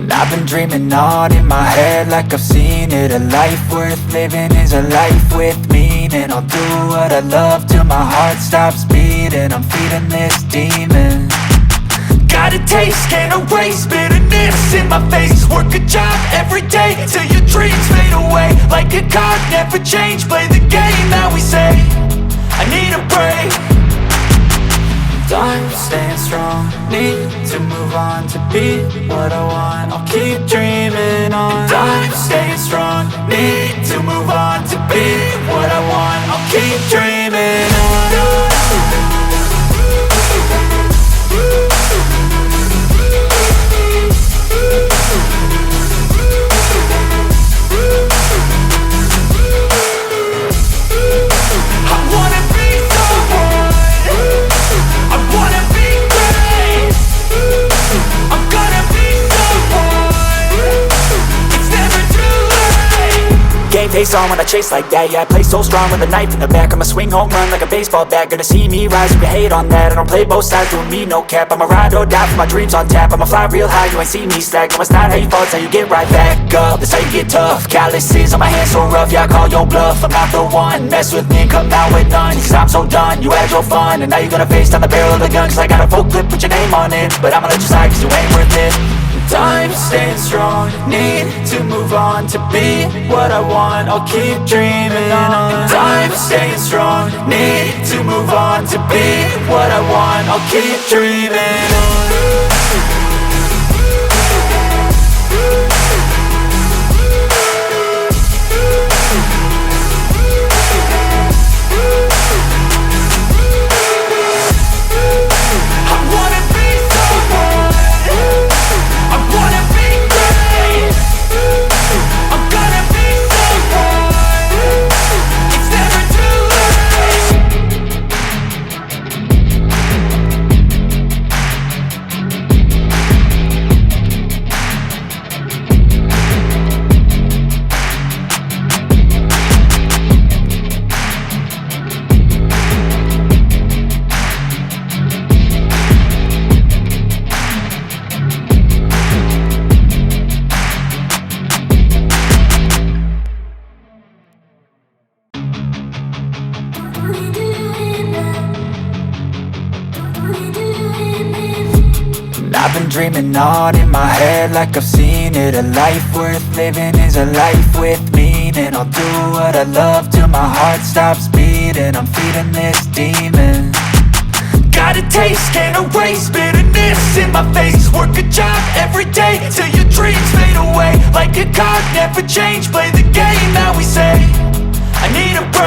And I've been dreaming on in my head like I've seen it. A life worth living is a life with meaning. I'll do what I love till my heart stops beating. I'm feeding this demon. Got a taste, can't erase bitterness in my face. Work a job every day till your dreams fade away. Like a card, never change, play the game that we say. I need a break. I'm staying strong, need to move on to be what I want. I'll keep dreaming on. I'm staying strong, need to move on to be what I want. I'll keep dreaming on. Face on when I chase like that. Yeah, I play so strong with a knife in the back. I'ma swing home run like a baseball bat. Gonna see me rise if you hate on that. I don't play both sides, doing me no cap. I'ma ride or die for my dreams on tap. I'ma fly real high, you ain't see me slack. No, it's not how you fall, it's how you get right back up. That's how you get tough. Calluses on my hands so rough, yeah, I call your bluff. I'm not the one, mess with me, come out with none. Cause I'm so done, you had your fun. And now you're gonna face down the barrel of the gun. Cause I got a full clip, put your name on it. But I'ma let you slide cause you ain't worth it. I'm staying strong, need to move on to be what I want. I'll keep dreaming on. I'm staying strong, need to move on to be what I want. I'll keep dreaming on. I've been dreaming on in my head like I've seen it. A life worth living is a life with meaning. I'll do what I love till my heart stops beating. I'm feeding this demon. Got a taste, can't erase bitterness in my face. Work a job every day till your dreams fade away. Like a card, never change, play the game that we say. I need a break.